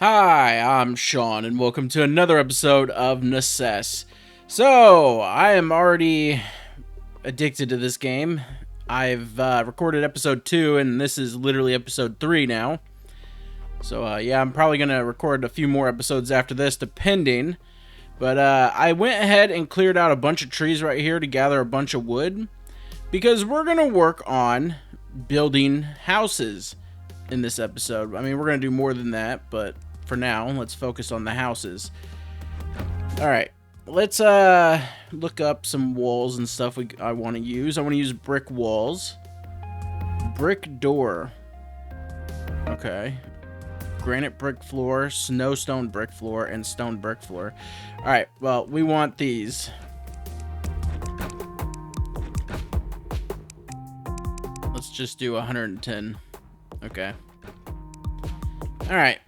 Hi, I'm Sean, and welcome to another episode of Necesse. So, I am already addicted to this game. I've recorded episode 2, and this is literally episode 3 now. So, yeah, I'm probably going to record a few more episodes after this, depending. But I went ahead and cleared out a bunch of trees right here to gather a bunch of wood, because we're going to work on building houses in this episode. I mean, we're going to do more than that, but for now, let's focus on the houses. Alright, let's look up some walls and stuff I want to use. I want to use brick walls. Brick door. Okay. Granite brick floor, snowstone brick floor, and stone brick floor. Alright, well, we want these. Let's just do 110. Okay. Alright.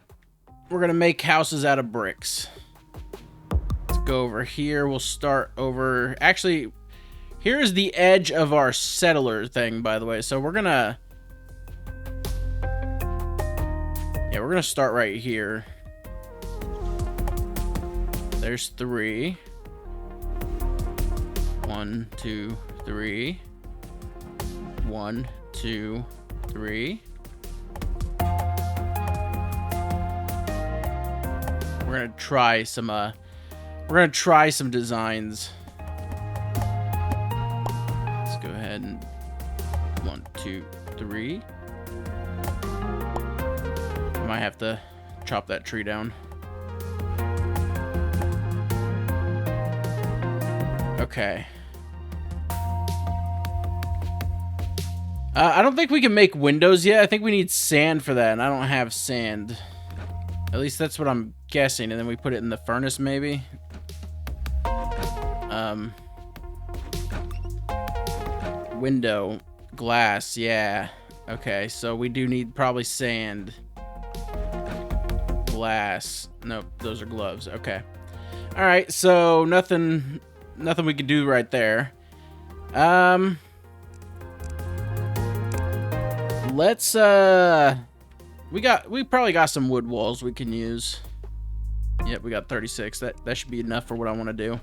We're going to make houses out of bricks. Let's go over here. We'll start over... Actually, here is the edge of our settler thing, by the way. So we're going to... Yeah, we're going to start right here. There's 3. 1, 2, 3. 1, 2, 3. We're gonna try some designs. Let's go ahead and 1, 2, 3. I might have to chop that tree down. Okay. I don't think we can make windows yet. I think we need sand for that, and I don't have sand. At least that's what I'm guessing, and then we put it in the furnace, maybe. Window, glass, yeah. Okay, so we do need probably sand. Glass. Nope, those are gloves. Okay. All right, so nothing we can do right there. Let's we probably got some wood walls we can use. Yep, we got 36. That should be enough for what I want to do.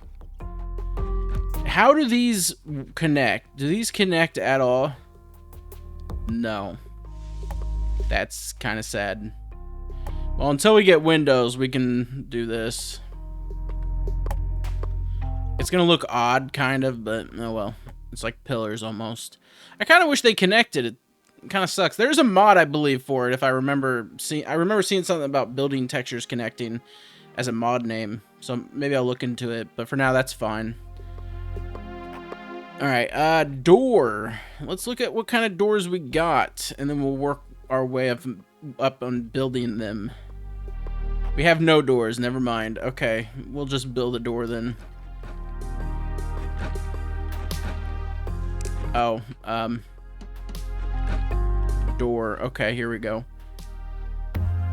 How do these connect? Do these connect at all? No. That's kind of sad. Well, until we get windows, we can do this. It's gonna look odd, kind of, but oh well. It's like pillars almost. I kind of wish they connected. It kind of sucks. There's a mod, I believe, for it. If I remember seeing something about building textures connecting as a mod name, so maybe I'll look into it. But for now, that's fine. All right, door. Let's look at what kind of doors we got, and then we'll work our way up on building them. We have no doors. Never mind. Okay, we'll just build a door then. Oh, door. Okay, here we go.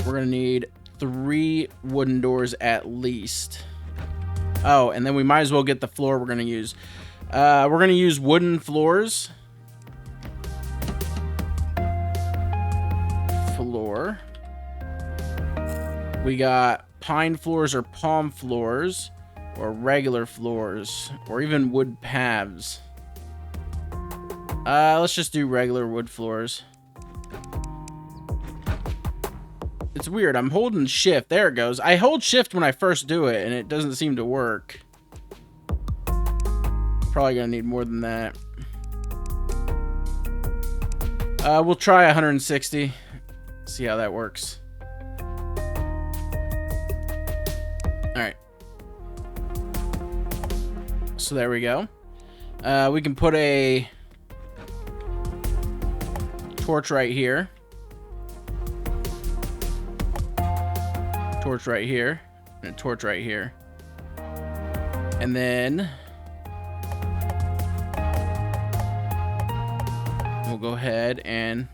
We're gonna need 3 wooden doors at least. Oh, and then we might as well get the floor we're gonna use. We're gonna use wooden floors. Floor. We got pine floors or palm floors, or regular floors, or even wood paths. Let's just do regular wood floors. It's weird. I'm holding shift. There it goes. I hold shift when I first do it, and it doesn't seem to work. Probably gonna need more than that. We'll try 160. See how that works. Alright. So there we go. We can put a torch right here. Torch right here. And a torch right here. And then we'll go ahead and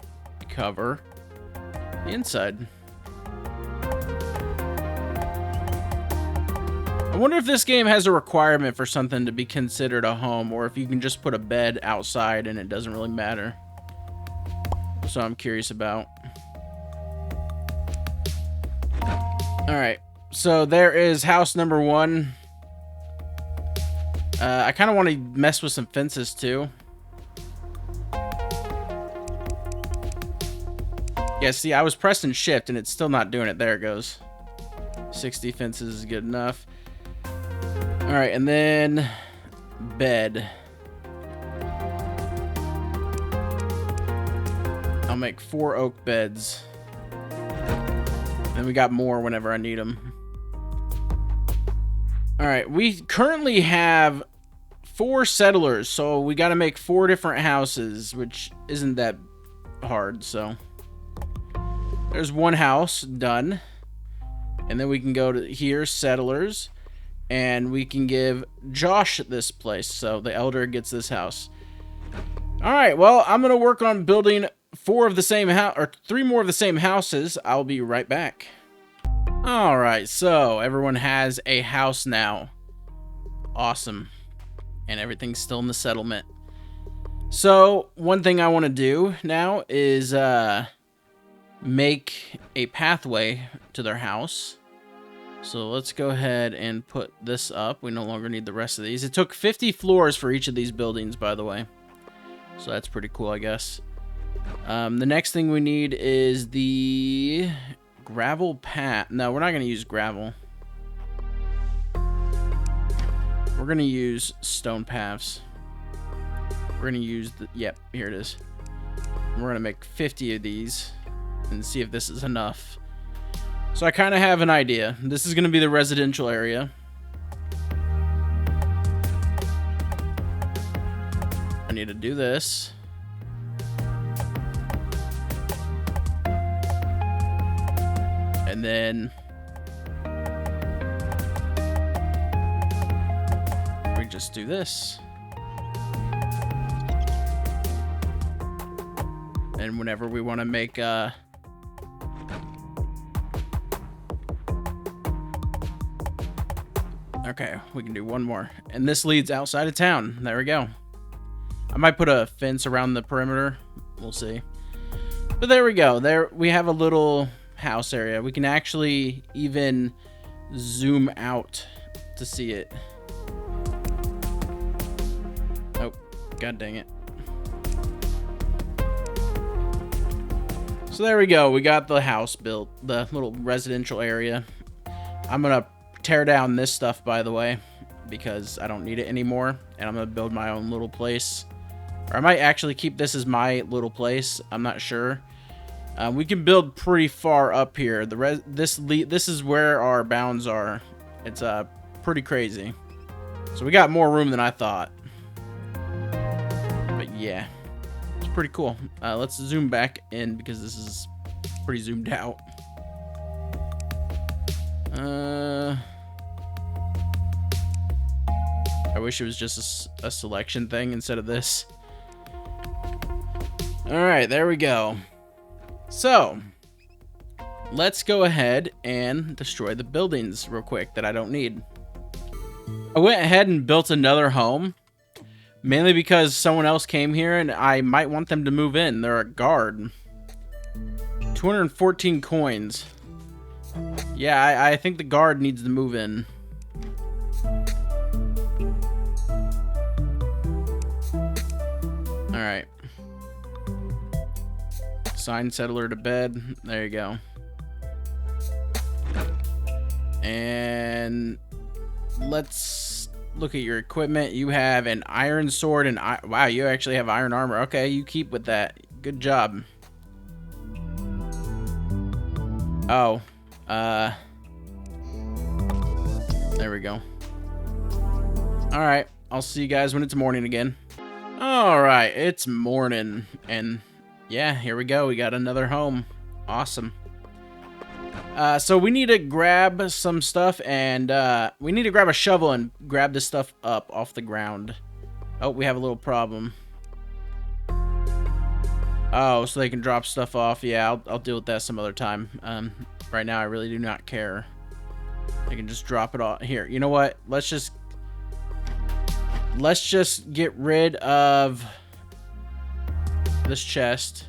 cover the inside. I wonder if this game has a requirement for something to be considered a home, or if you can just put a bed outside and it doesn't really matter. So I'm curious about. Alright, so there is house number 1. I kind of want to mess with some fences too. Yeah, see, I was pressing shift and it's still not doing it. There it goes. 60 fences is good enough. Alright, and then bed. I'll make 4 oak beds. And we got more whenever I need them. Alright, we currently have 4 settlers, so we got to make 4 different houses, which isn't that hard, so. There's 1 house done. And then we can go to here, settlers. And we can give Josh this place, so the elder gets this house. Alright, well, I'm going to work on building 4 of the same house, or 3 more of the same houses. I'll be right back. Alright, so everyone has a house now. Awesome. And everything's still in the settlement. So, one thing I want to do now is make a pathway to their house. So let's go ahead and put this up. We no longer need the rest of these. It took 50 floors for each of these buildings, by the way. So that's pretty cool, I guess. The next thing we need is the gravel path. No, we're not going to use gravel. We're going to use stone paths. We're going to use the... Yep, here it is. We're going to make 50 of these and see if this is enough. So I kind of have an idea. This is going to be the residential area. I need to do this. And then we just do this. And whenever we want to make okay, we can do one more. And this leads outside of town. There we go. I might put a fence around the perimeter. We'll see. But there we go. There we have a little house area. We can actually even zoom out to see it. Oh, god dang it. So there we go. We got the house built, the little residential area. I'm gonna tear down this stuff, by the way, because I don't need it anymore, and I'm gonna build my own little place. Or I might actually keep this as my little place. I'm not sure. We can build pretty far up here. This is where our bounds are. It's pretty crazy. So we got more room than I thought. But yeah, it's pretty cool. Let's zoom back in because this is pretty zoomed out. I wish it was just a selection thing instead of this. Alright, there we go. So, let's go ahead and destroy the buildings real quick that I don't need. I went ahead and built another home, mainly because someone else came here and I might want them to move in. They're a guard. 214 coins. Yeah, I think the guard needs to move in. Alright. Assign settler to bed. There you go. And let's look at your equipment. You have an iron sword and... wow, you actually have iron armor. Okay, you keep with that. Good job. Oh. There we go. Alright, I'll see you guys when it's morning again. Alright, it's morning, and yeah, here we go. We got another home. Awesome. So we need to grab some stuff, and we need to grab a shovel and grab this stuff up off the ground. Oh, we have a little problem. Oh, so they can drop stuff off. Yeah, I'll deal with that some other time. Right now, I really do not care. I can just drop it all here. You know what? Let's just get rid of this chest.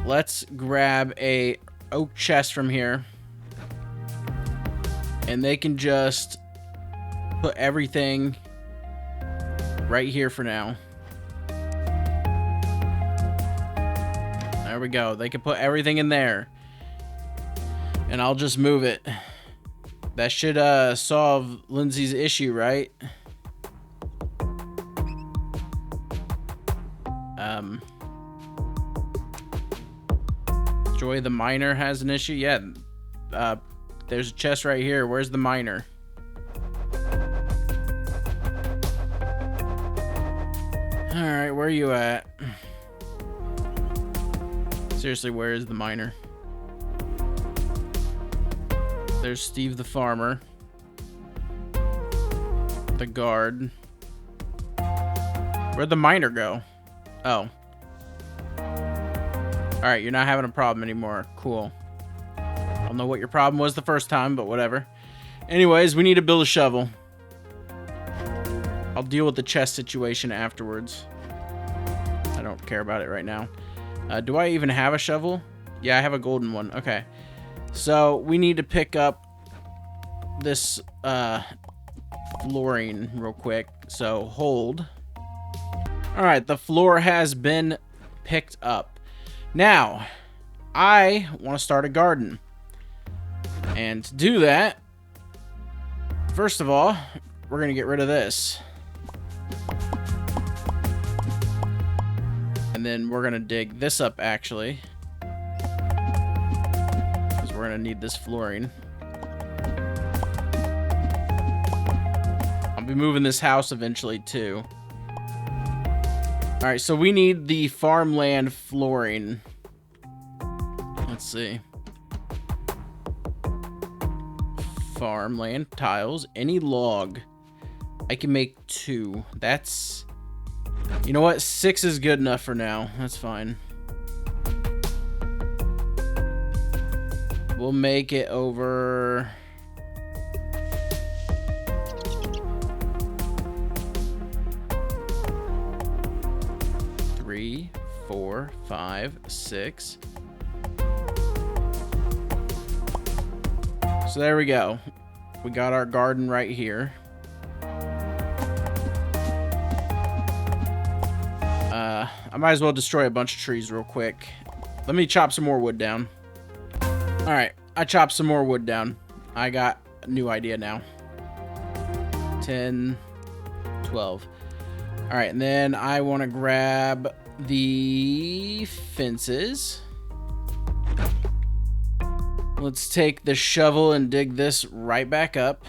Let's grab a oak chest from here. And they can just put everything right here for now. There we go. They can put everything in there. And I'll just move it. That should solve Lindsay's issue, right? Joy the miner has an issue. Yeah. There's a chest right here. Where's the miner? Alright, where are you at? Seriously, where is the miner? There's Steve the farmer. The guard. Where'd the miner go? Oh. Alright, you're not having a problem anymore. Cool. I don't know what your problem was the first time, but whatever. Anyways, we need to build a shovel. I'll deal with the chest situation afterwards. I don't care about it right now. Do I even have a shovel? Yeah, I have a golden one. Okay. So, we need to pick up this flooring real quick. So, hold. Alright, the floor has been picked up. Now, I want to start a garden. And to do that, first of all, we're going to get rid of this. And then we're going to dig this up, actually. Because we're going to need this flooring. I'll be moving this house eventually, too. Alright, so we need the farmland flooring. Let's see. Farmland tiles. Any log. I can make 2. That's... You know what? 6 is good enough for now. That's fine. We'll make it over... Three, 4, 5, 6. So there we go. We got our garden right here. I might as well destroy a bunch of trees real quick. Let me chop some more wood down. Alright, I chopped some more wood down. I got a new idea now. 10, 12. Alright, and then I want to grab the fences. Let's take the shovel and dig this right back up.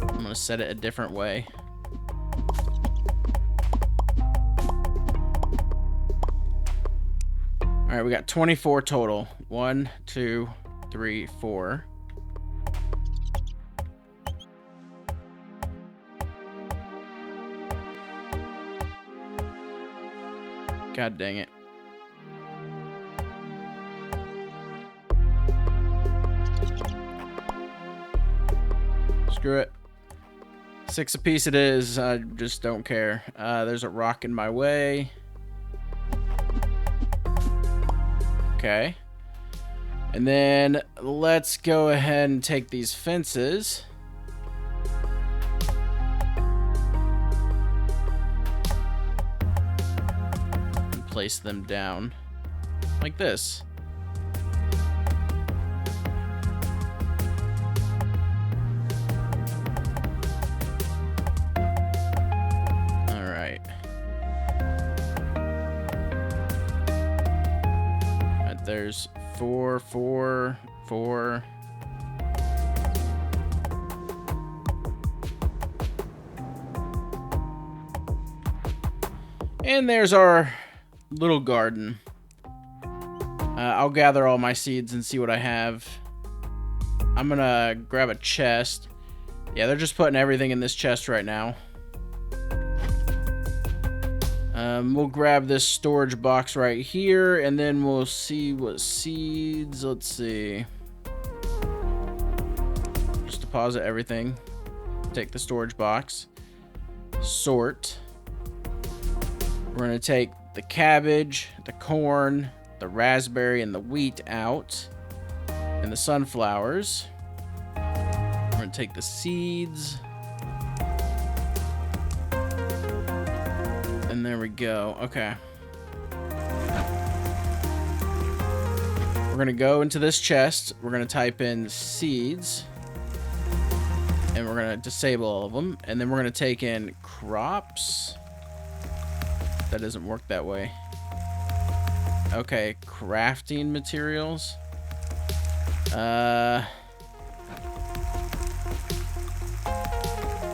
I'm going to set it a different way. Alright, we got 24 total. 1, 2, 3, 4. God dang it. Screw it. 6 apiece it is. I just don't care. There's a rock in my way. Okay. And then let's go ahead and take these fences. And place them down like this. There's 4, 4, 4. And there's our little garden. I'll gather all my seeds and see what I have. I'm gonna grab a chest. Yeah, they're just putting everything in this chest right now. We'll grab this storage box right here, and then we'll see what seeds. Let's see. Just deposit everything. Take the storage box. Sort. We're going to take the cabbage, the corn, the raspberry, and the wheat out. and the sunflowers. We're gonna take the seeds. And there we go. Okay. We're gonna go into this chest. We're gonna type in seeds. And we're gonna disable all of them. And then we're gonna take in crops. That doesn't work that way. Okay, crafting materials.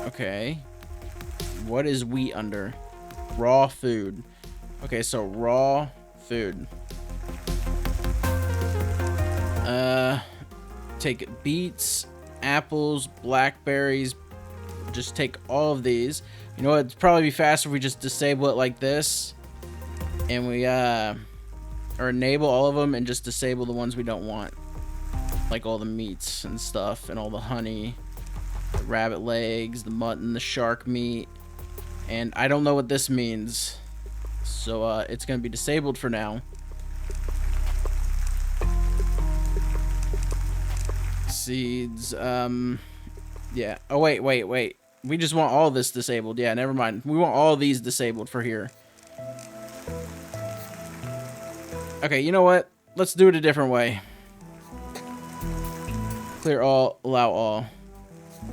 Okay. What is wheat under? Raw food. Okay, so raw food. Take beets, apples, blackberries. Just take all of these. You know what? It'd probably be faster if we just disable it like this. And we, or enable all of them and just disable the ones we don't want. Like all the meats and stuff and all the honey, the rabbit legs, the mutton, the shark meat. And I don't know what this means. So, it's going to be disabled for now. Seeds, yeah. Oh, wait. We just want all this disabled. Yeah, never mind. We want all these disabled for here. Okay, you know what? Let's do it a different way. Clear all, allow all.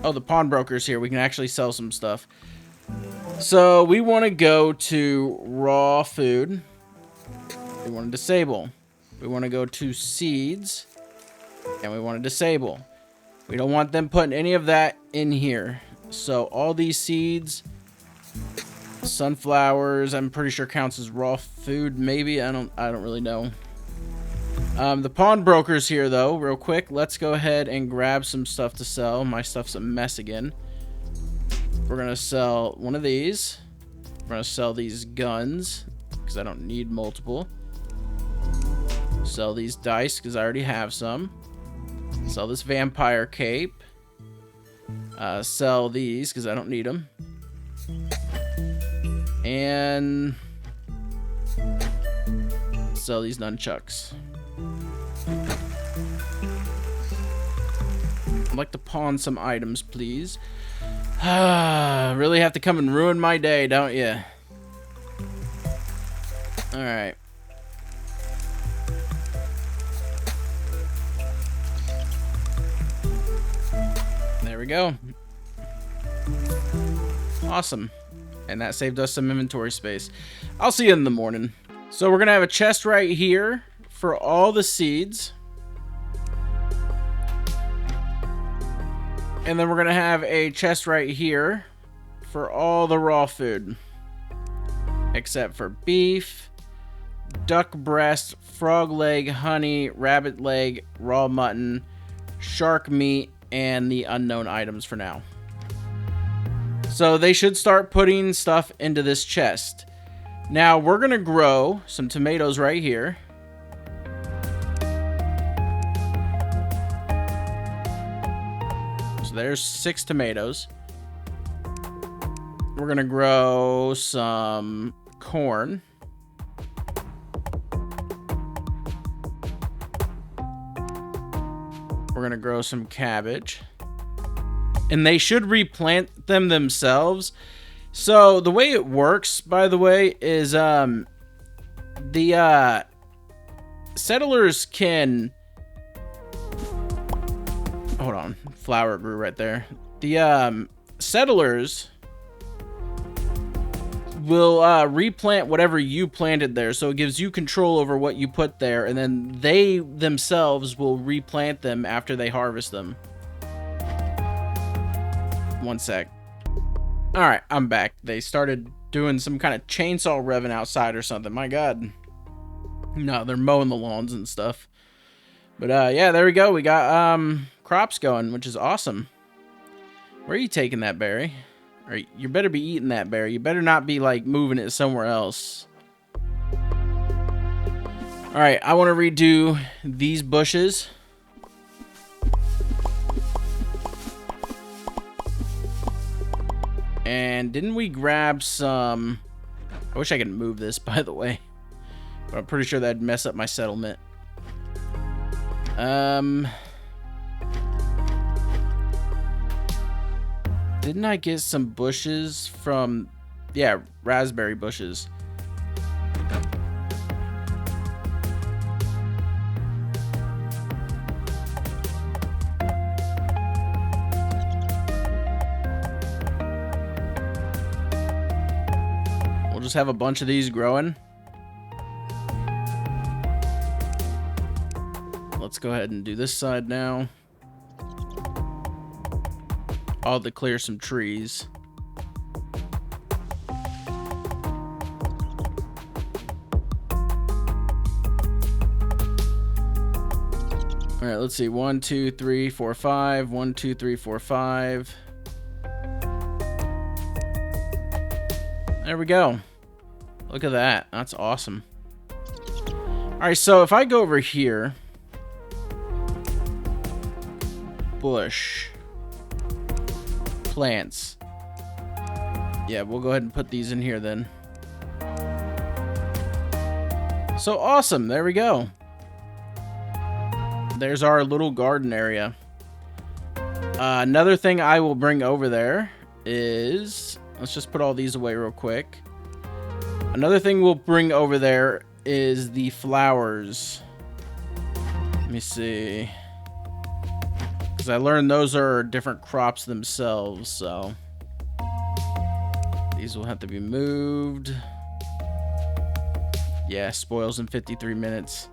Oh, the pawnbroker's here. We can actually sell some stuff. So, we want to go to raw food. We want to disable. We want to go to seeds. And we want to disable. We don't want them putting any of that in here. So, all these seeds, sunflowers, I'm pretty sure counts as raw food. Maybe, I don't really know. The pawnbroker's here, though, real quick. Let's go ahead and grab some stuff to sell. My stuff's a mess again. We're going to sell one of these. We're going to sell these guns, because I don't need multiple. Sell these dice, because I already have some. Sell this vampire cape. Sell these, because I don't need them. And sell these nunchucks. I'd like to pawn some items, please. Really have to come and ruin my day, don't you? Alright. There we go. Awesome. And that saved us some inventory space. I'll see you in the morning. So we're going to have a chest right here for all the seeds. And then we're going to have a chest right here for all the raw food. Except for beef, duck breast, frog leg, honey, rabbit leg, raw mutton, shark meat, and the unknown items for now. So they should start putting stuff into this chest. Now we're going to grow some tomatoes right here. So there's 6 tomatoes. We're going to grow some corn. We're going to grow some cabbage. And they should replant them themselves. So the way it works, by the way, is the settlers can... Hold on. Flower grew right there. The settlers will replant whatever you planted there. So it gives you control over what you put there. And then they themselves will replant them after they harvest them. One sec. Alright, I'm back. They started doing some kind of chainsaw revving outside or something. My god. No, they're mowing the lawns and stuff. But yeah, there we go. We got crops going, which is awesome. Where are you taking that berry? Or you better be eating that berry. You better not be like moving it somewhere else. Alright, I want to redo these bushes. And didn't we grab some... I wish I could move this, by the way. But I'm pretty sure that'd mess up my settlement. Didn't I get some bushes from... Yeah, raspberry bushes. We'll just have a bunch of these growing. Let's go ahead and do this side now. I'll have to clear some trees. All right, let's see. 1, 2, 3, 4, 5. 1, 2, 3, 4, 5. There we go. Look at that. That's awesome. All right, so if I go over here, bush, plants. Yeah, we'll go ahead and put these in here then. So awesome. There we go. There's our little garden area. Another thing I will bring over there is... Let's just put all these away real quick. Another thing we'll bring over there is the flowers. Let me see. Because I learned those are different crops themselves, so... These will have to be moved. Yeah, spoils in 53 minutes.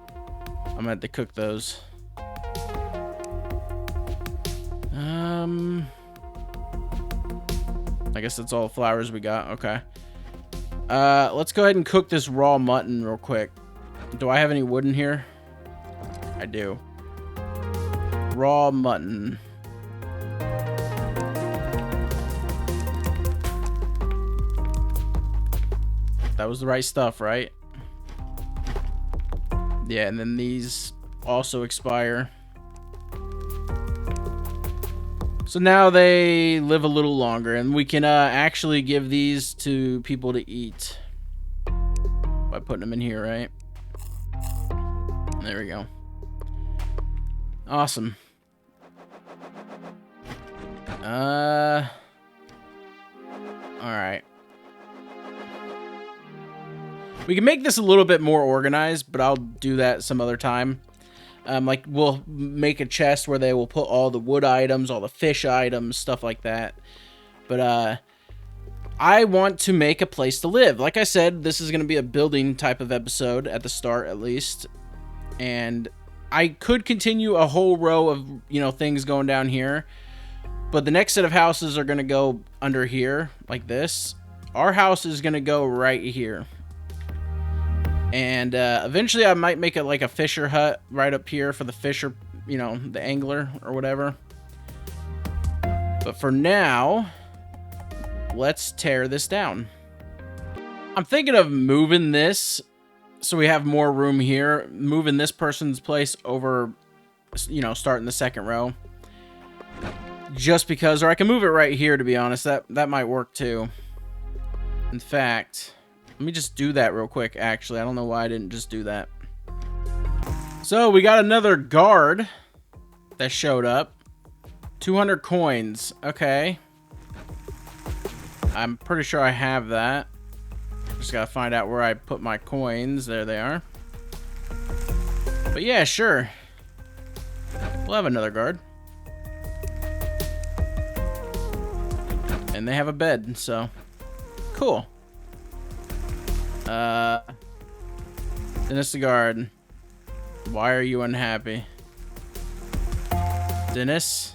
I'm gonna have to cook those. I guess that's all the flowers we got. Okay. Let's go ahead and cook this raw mutton real quick. Do I have any wood in here? I do. Raw mutton. That was the right stuff, right? Yeah, and then these also expire. So now they live a little longer, and we can actually give these to people to eat by putting them in here, right? There we go. Awesome. All right. We can make this a little bit more organized, but I'll do that some other time. Like, we'll make a chest where they will put all the wood items, all the fish items, stuff like that. But, I want to make a place to live. Like I said, this is going to be a building type of episode, at the start at least. And I could continue a whole row of, you know, things going down here. But the next set of houses are going to go under here, like this. Our house is going to go right here. And eventually I might make it like a fisher hut right up here for the fisher, you know, the angler or whatever. But for now, let's tear this down. I'm thinking of moving this so we have more room here. Moving this person's place over, you know, starting the second row. Just because, or I can move it right here, to be honest. That might work too. In fact... Let me just do that real quick, actually. I don't know why I didn't just do that. So, we got another guard that showed up. 200 coins. Okay. I'm pretty sure I have that. Just gotta find out where I put my coins. There they are. But yeah, sure. We'll have another guard. And they have a bed, so... Cool. Dennis the guard. Why are you unhappy? Dennis?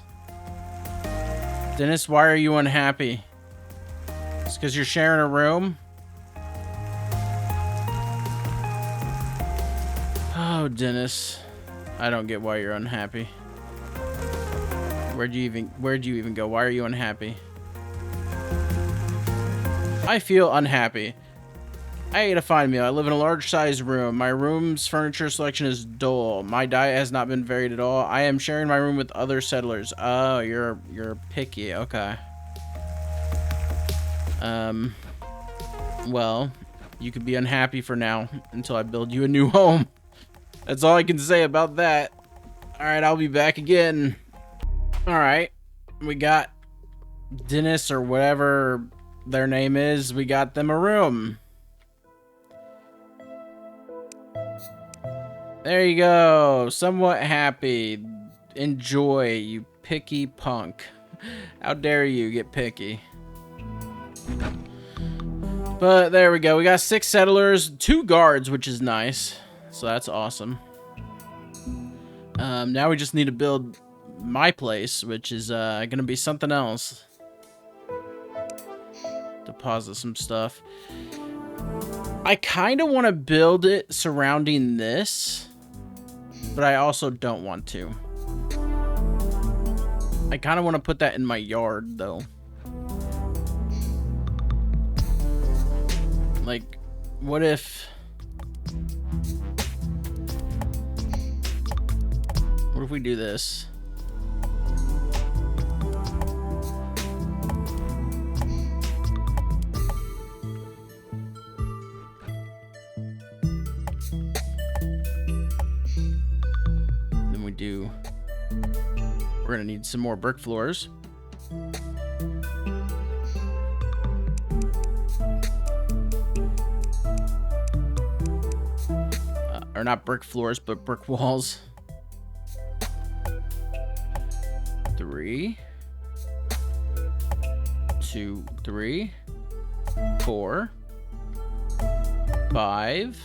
Dennis, why are you unhappy? It's because you're sharing a room? Oh, Dennis. I don't get why you're unhappy. Where'd you even go? Why are you unhappy? I feel unhappy. I ate a fine meal. I live in a large-sized room. My room's furniture selection is dull. My diet has not been varied at all. I am sharing my room with other settlers. Oh, you're picky. Okay. Well, you could be unhappy for now until I build you a new home. That's all I can say about that. All right, I'll be back again. All right, we got Dennis or whatever their name is, we got them a room. There you go. Somewhat happy. Enjoy, you picky punk. How dare you get picky. But there we go. We got 6 settlers, 2 guards, which is nice. So that's awesome. Now we just need to build my place, which is going to be something else. Deposit some stuff. I kind of want to build it surrounding this, but I also don't want to. I kind of want to put that in my yard, though. Like, what if... What if we do this? Then we do... We're gonna need some more brick floors. Or not brick floors, but brick walls. 3, 2, 3, 4, 5.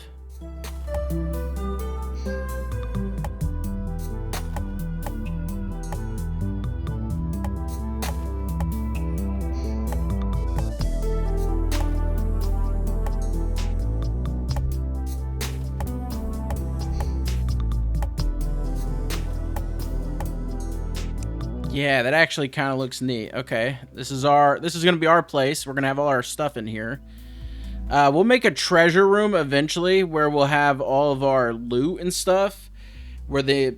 Yeah, that actually kind of looks neat. Okay, this is gonna be our place. We're gonna have all our stuff in here. We'll make a treasure room eventually where we'll have all of our loot and stuff, where the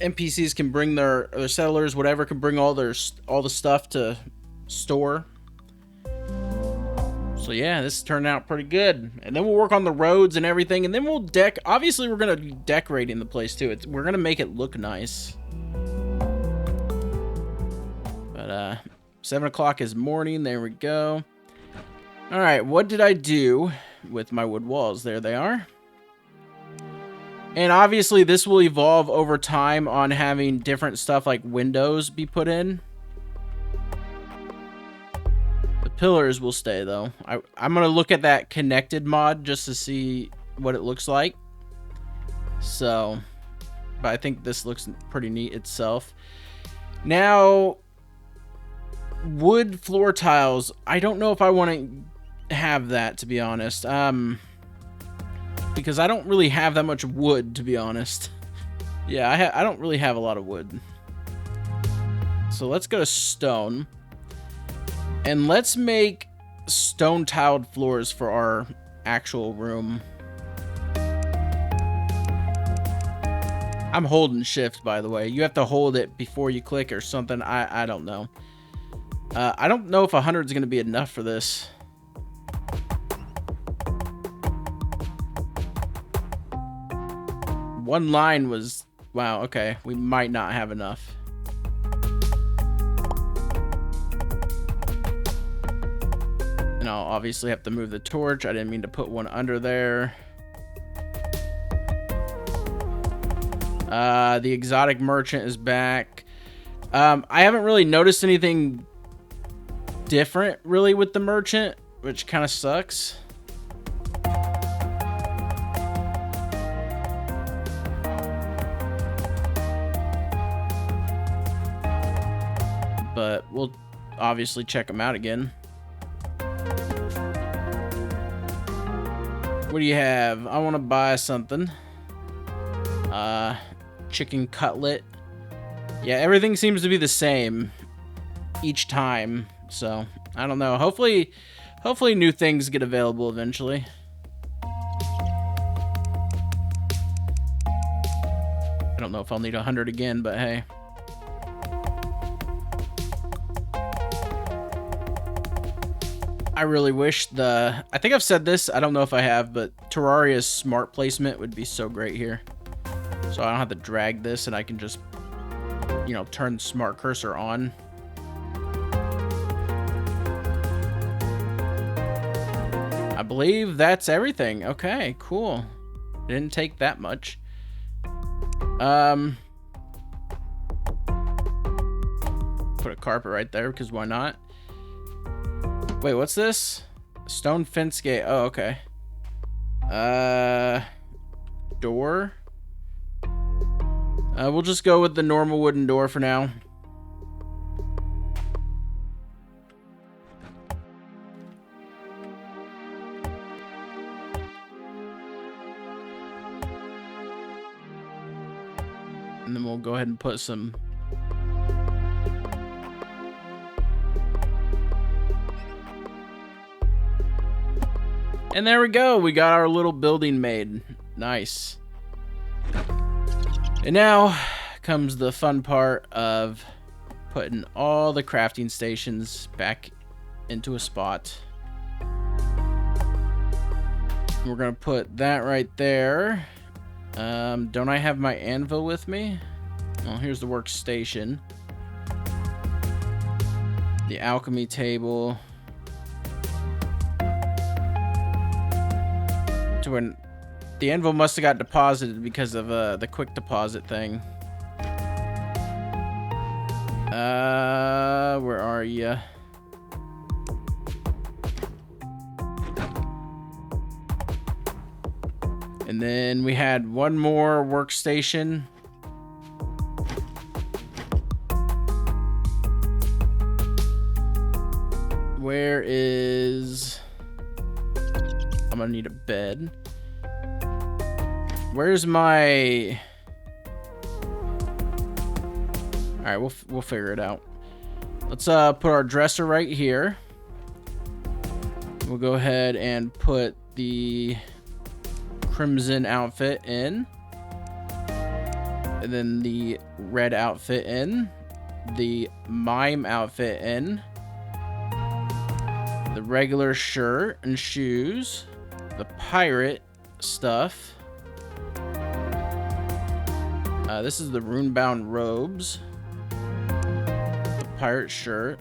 NPCs can bring their settlers, whatever, can bring all the stuff to store. So yeah, this turned out pretty good. And then we'll work on the roads and everything, and then we'll obviously we're gonna be decorating the place too. We're gonna make it look nice. But 7 o'clock is morning. There we go. All right, what did I do with my wood walls? There they are. And obviously this will evolve over time on having different stuff like windows be put in. The pillars will stay though. I'm gonna look at that connected mod just to see what it looks like. So, but I think this looks pretty neat itself. Now, wood floor tiles, I don't know if I want to have that, to be honest. Because I don't really have that much wood, to be honest. Yeah, I don't really have a lot of wood. So let's go to stone. And let's make stone tiled floors for our actual room. I'm holding shift, by the way. You have to hold it before you click or something. I don't know. I don't know if 100 is going to be enough for this. One line was... Wow, okay. We might not have enough. And I'll obviously have to move the torch. I didn't mean to put one under there. The exotic merchant is back. I haven't really noticed anything different really with the merchant, which kind of sucks. But we'll obviously check them out again. What do you have? I want to buy something. Chicken cutlet. Yeah, everything seems to be the same each time. So, I don't know. Hopefully new things get available eventually. I don't know if I'll need 100 again, but hey. I really wish I think I've said this, I don't know if I have, but Terraria's smart placement would be so great here. So I don't have to drag this and I can just, you know, turn the smart cursor on. believe that's everything. Okay, cool. Didn't take that much. Put a carpet right there, because why not? Wait, what's this? Stone fence gate. Oh, okay. Door. We'll just go with the normal wooden door for now. And then we'll go ahead and put some... And there we go. We got our little building made. Nice. And now comes the fun part of putting all the crafting stations back into a spot. We're going to put that right there. Don't I have my anvil with me? Well, here's the workstation. The alchemy table. When the anvil must have got deposited because of the quick deposit thing. Where are you? And then we had one more workstation. Where is... I'm gonna need a bed. Where's my... Alright, we'll figure it out. Let's put our dresser right here. We'll go ahead and put the crimson outfit in. And then the red outfit in. The mime outfit in. The regular shirt and shoes. The pirate stuff. This is the rune-bound robes. The pirate shirt.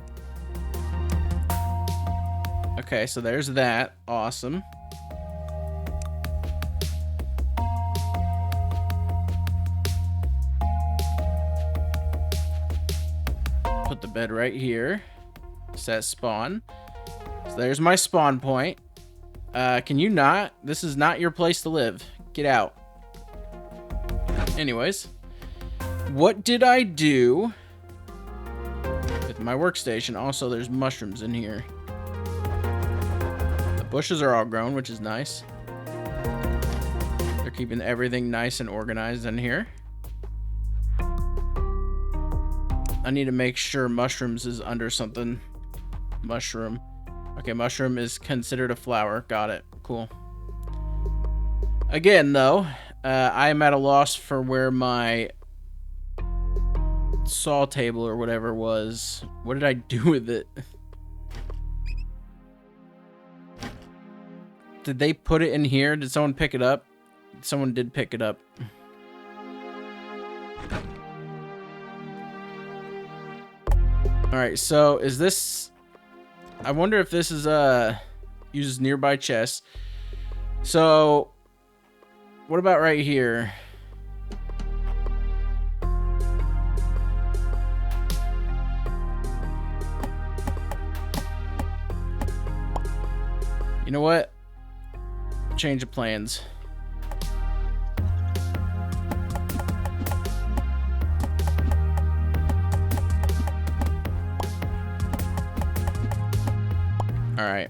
Okay, so there's that. Awesome. Put the bed right here. Set spawn. So there's my spawn point. Can you not? This is not your place to live. Get out. Anyways. What did I do with my workstation? Also, there's mushrooms in here. The bushes are all grown, which is nice. They're keeping everything nice and organized in here. I need to make sure mushrooms is under something. Mushroom. Okay, mushroom is considered a flower. Got it. Cool. Again, though, I am at a loss for where my saw table or whatever was. What did I do with it? Did they put it in here? Did someone pick it up? Someone did pick it up. Alright, so is this... I wonder if this is uses nearby chests. So what about right here? You know what? Change of plans. Alright.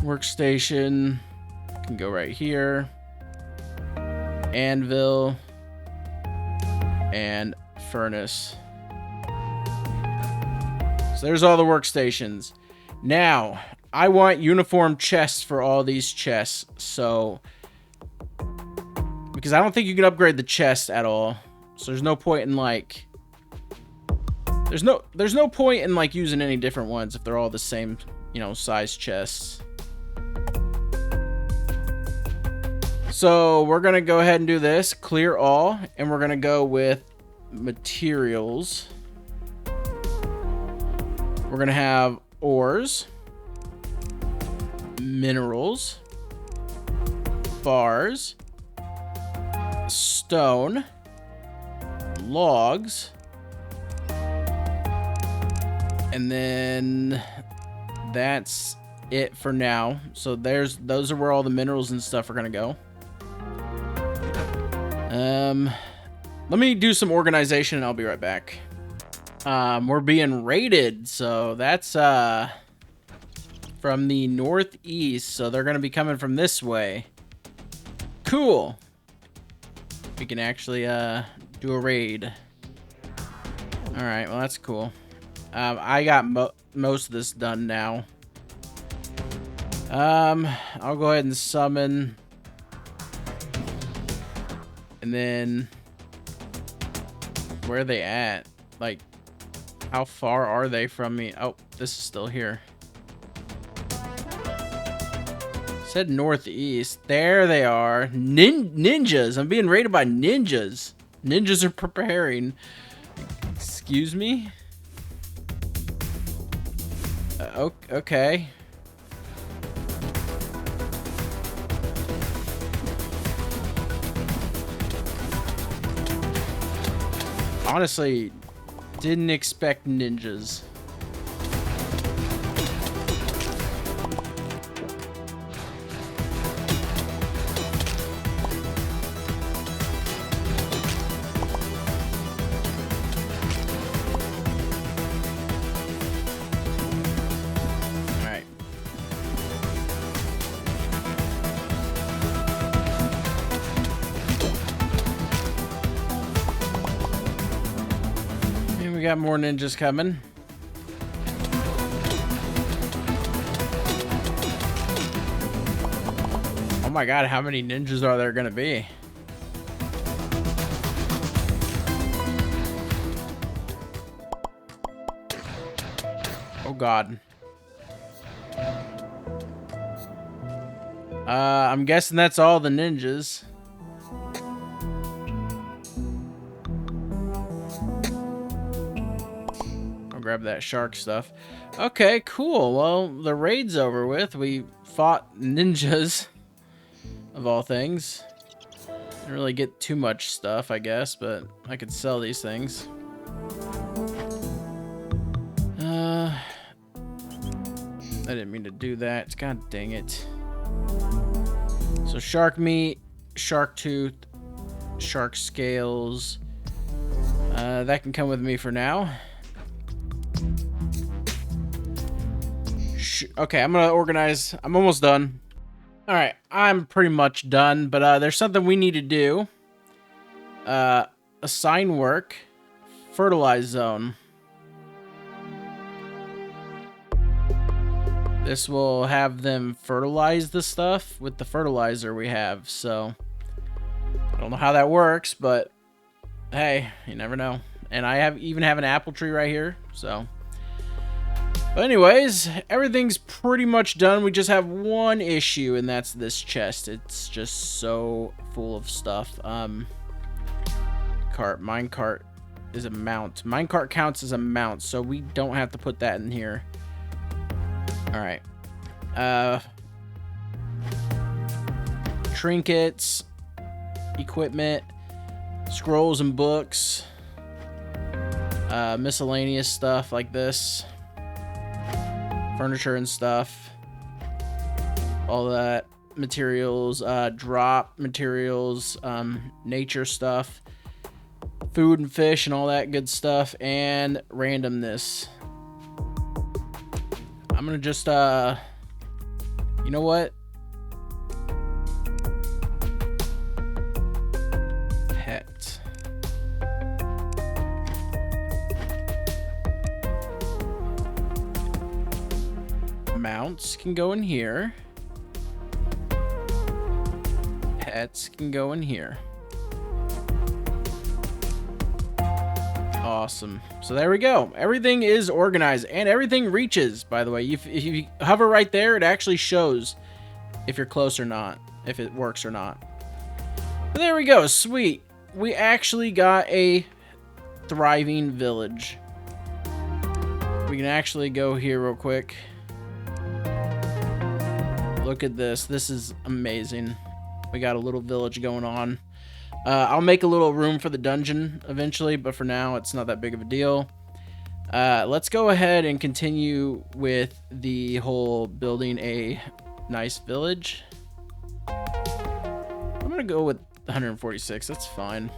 Workstation can go right here. Anvil. And furnace. So there's all the workstations. Now, I want uniform chests for all these chests. So, because I don't think you can upgrade the chests at all. So there's no point in like... There's no point in like using any different ones if they're all the same, you know, size chests. So we're gonna go ahead and do this, clear all, and we're gonna go with materials. We're gonna have ores. minerals, bars, stone, logs, and then that's it for now. So those are where all the minerals and stuff are gonna go. Let me do some organization and I'll be right back. We're being raided, so that's from the northeast, so they're gonna be coming from this way. Cool. We can actually do a raid. All right, well that's cool. I got most of this done now. I'll go ahead and summon, and then where are they at? Like, how far are they from me? Oh, this is still here. Said northeast. There they are. Ninjas. I'm being raided by ninjas. Ninjas are preparing. Excuse me? Okay. Honestly, didn't expect ninjas. Alright. We got more ninjas coming. Oh my god, how many ninjas are there gonna be? Oh god. I'm guessing that's all the ninjas. Grab that shark stuff. Okay, cool. Well, the raid's over with. We fought ninjas, of all things. Didn't really get too much stuff, I guess, but I could sell these things. I didn't mean to do that. God dang it. So shark meat, shark tooth, shark scales. That can come with me for now. Okay, I'm gonna organize. I'm almost done. All right, I'm pretty much done, but there's something we need to do. Assign work, fertilize zone. This will have them fertilize the stuff with the fertilizer we have. So I don't know how that works, but hey, you never know. And I even have an apple tree right here, so. But anyways, everything's pretty much done. We just have one issue, and that's this chest. It's just so full of stuff. Minecart is a mount. Minecart counts as a mount, so we don't have to put that in here. All right. Trinkets, equipment, scrolls and books, miscellaneous stuff like this. Furniture and stuff, all that, materials, drop materials, nature stuff, food and fish and all that good stuff, and randomness. I'm gonna just you know what, pet. Mounts can go in here. Pets can go in here. Awesome. So there we go. Everything is organized and everything reaches, by the way. If you hover right there, it actually shows if you're close or not, if it works or not. But there we go. Sweet. We actually got a thriving village. We can actually go here real quick. Look at this. This is amazing. We got a little village going on. I'll make a little room for the dungeon eventually, but for now, it's not that big of a deal. Let's go ahead and continue with the whole building a nice village. I'm going to go with 146. That's fine.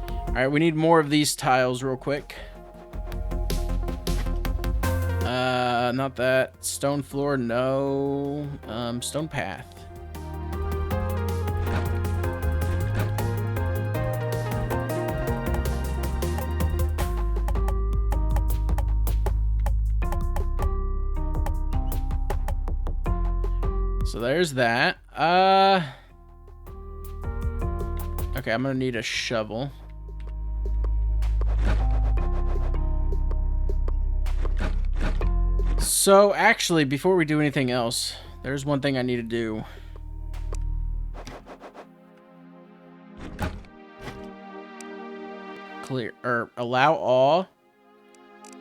All right, we need more of these tiles real quick. Not that. Stone floor, no. Stone path. So there's that. Okay, I'm gonna need a shovel. So actually, before we do anything else, there's one thing I need to do. Clear or allow all,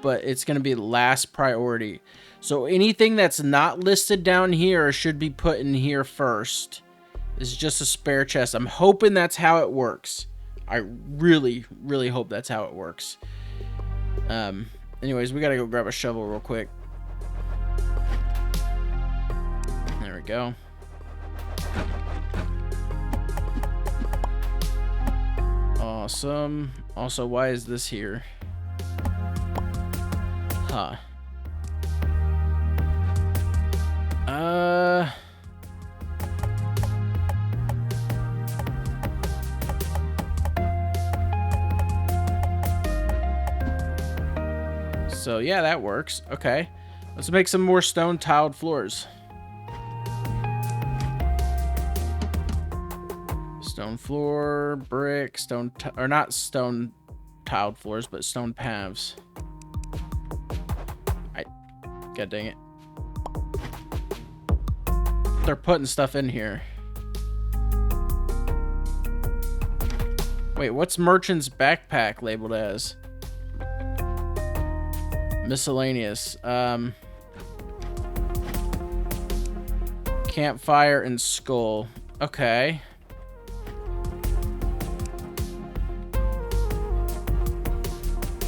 but it's gonna be last priority. So anything that's not listed down here should be put in here first. This is just a spare chest. I'm hoping that's how it works. I really, really hope that's how it works. Anyways, we gotta go grab a shovel real quick. There we go. Awesome. Also, why is this here? Huh. So yeah, that works. Okay. Let's make some more stone tiled floors. Stone floor, brick, or not stone tiled floors, but stone paths. God dang it. They're putting stuff in here. Wait, what's merchant's backpack labeled as? Miscellaneous. Campfire and skull. Okay.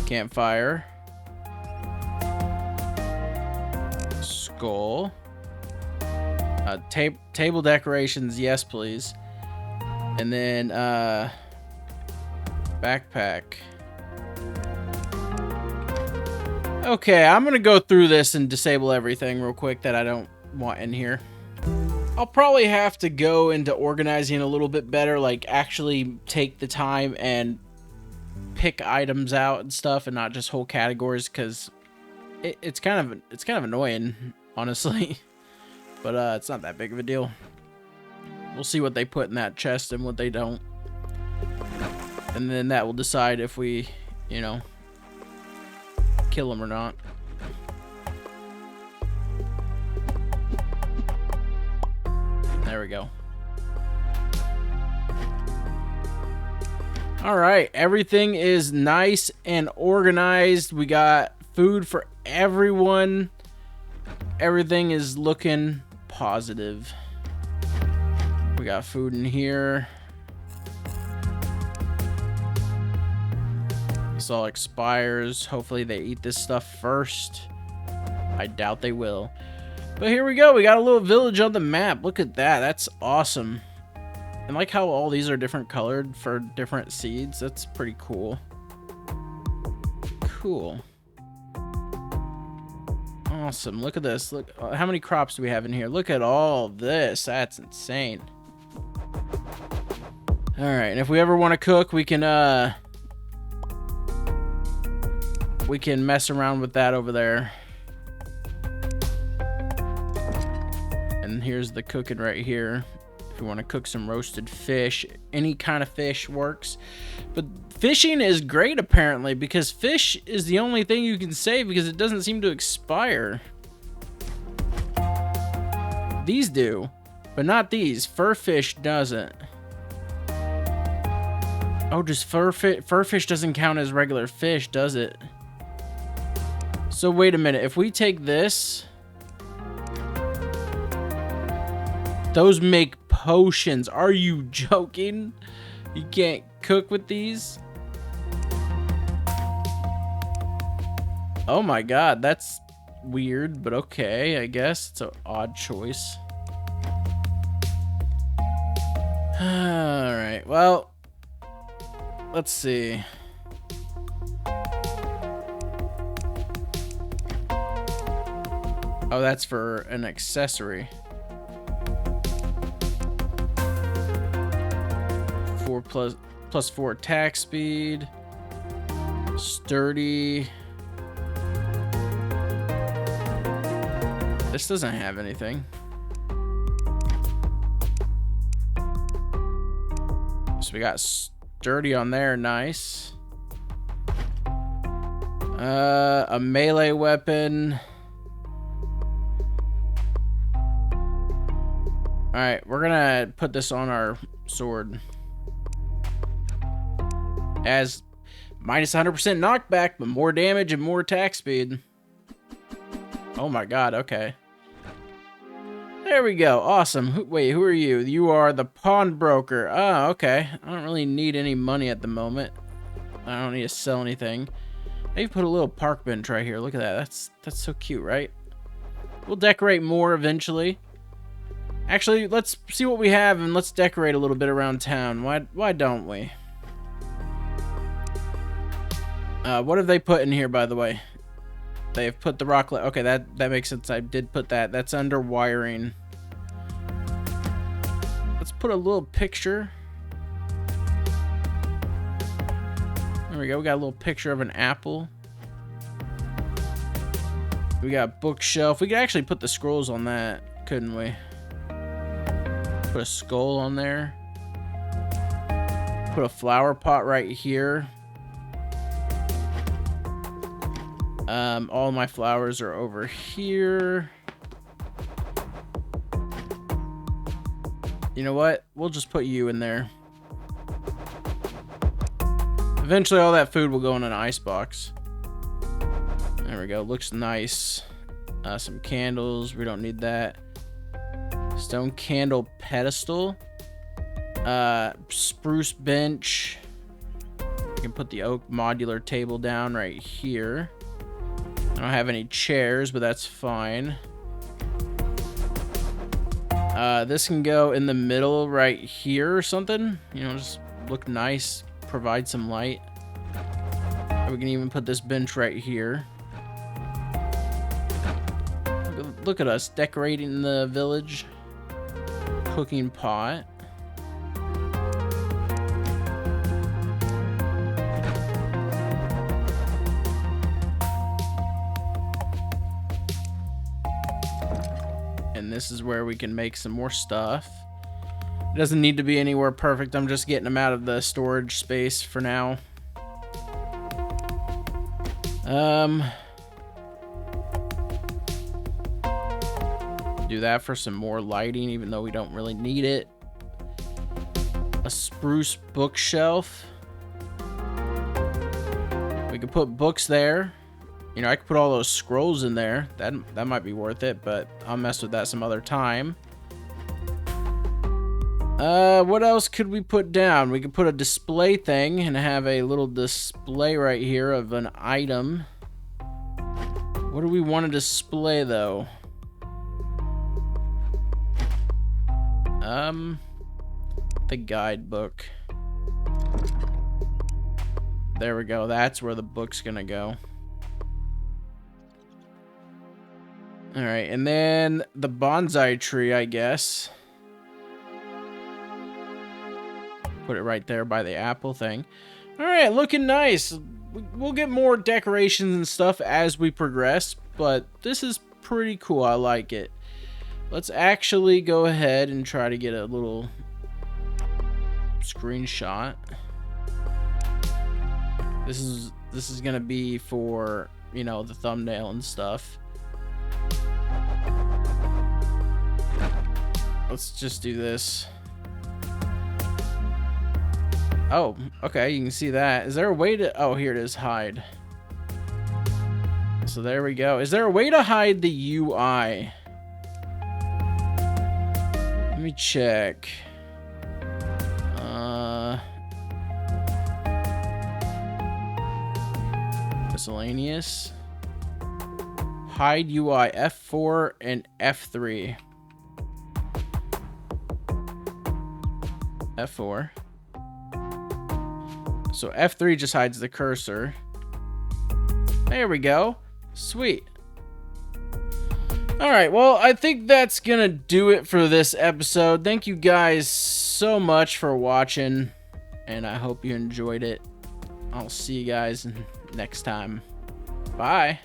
Campfire. Skull. Table decorations, yes please. And then backpack. Okay, I'm gonna go through this and disable everything real quick that I don't want in here. I'll probably have to go into organizing a little bit better, like actually take the time and pick items out and stuff and not just whole categories, because it's kind of annoying, honestly. But it's not that big of a deal. We'll see what they put in that chest and what they don't. And then that will decide if we, you know, kill them or not. There we go. All right, everything is nice and organized. We got food for everyone. Everything is looking positive. We got food in here. This all expires. Hopefully they eat this stuff first. I doubt they will. But here we go. We got a little village on the map. Look at that. That's awesome. And like how all these are different colored for different seeds. That's pretty cool. Cool. Awesome. Look at this. Look, how many crops do we have in here? Look at all this. That's insane. All right, and if we ever want to cook, we can mess around with that over there. And here's the cooking right here. If you want to cook some roasted fish, any kind of fish works. But fishing is great apparently, because fish is the only thing you can save because it doesn't seem to expire. These do, but not these. Fur fish doesn't. Oh, just fur fish doesn't count as regular fish, does it? So wait a minute. If we take this Those make potions. Are you joking? You can't cook with these? Oh my god, that's weird, but okay, I guess. It's an odd choice. Alright, well, let's see. Oh, that's for an accessory. 4 plus 4 attack speed. Sturdy. This doesn't have anything. So we got sturdy on there, nice. A melee weapon. Alright, we're gonna put this on our sword. As minus 100% knockback, but more damage and more attack speed. Oh my god, okay. There we go, awesome. Wait, who are you? You are the pawnbroker. Oh, okay. I don't really need any money at the moment. I don't need to sell anything. Maybe put a little park bench right here. Look at that. That's so cute, right? We'll decorate more eventually. Actually, let's see what we have and let's decorate a little bit around town. Why don't we? What have they put in here, by the way? They've put the rock. Okay, that makes sense. I did put that. That's under wiring. Let's put a little picture. There we go. We got a little picture of an apple. We got a bookshelf. We could actually put the scrolls on that, couldn't we? Put a skull on there. Put a flower pot right here. All my flowers are over here. You know what? We'll just put you in there. Eventually all that food will go in an icebox. There we go. Looks nice. Some candles. We don't need that. Stone candle pedestal. Spruce bench. We can put the oak modular table down right here. I don't have any chairs, but that's fine. This can go in the middle right here or something. You know, just look nice, provide some light. We can even put this bench right here. Look at us decorating the village. Cooking pot. And this is where we can make some more stuff. It doesn't need to be anywhere perfect. I'm just getting them out of the storage space for now. Do that for some more lighting, even though we don't really need it. A spruce bookshelf. We could put books there. You know, I could put all those scrolls in there. That might be worth it, but I'll mess with that some other time. What else could we put down? We could put a display thing and have a little display right here of an item. What do we want to display, though? The guidebook. There we go. That's where the book's gonna go. Alright, and then the bonsai tree, I guess. Put it right there by the apple thing. Alright, looking nice. We'll get more decorations and stuff as we progress, but this is pretty cool. I like it. Let's actually go ahead and try to get a little screenshot. This is gonna be for, you know, the thumbnail and stuff. Let's just do this. Oh, okay, you can see that. Is there a way to... Oh, here it is, hide. So there we go. Is there a way to hide the UI? me check. Miscellaneous. Hide UI F4 and F3. F4. So F3 just hides the cursor. There we go. Sweet. Alright, well, I think that's gonna do it for this episode. Thank you guys so much for watching, and I hope you enjoyed it. I'll see you guys next time. Bye.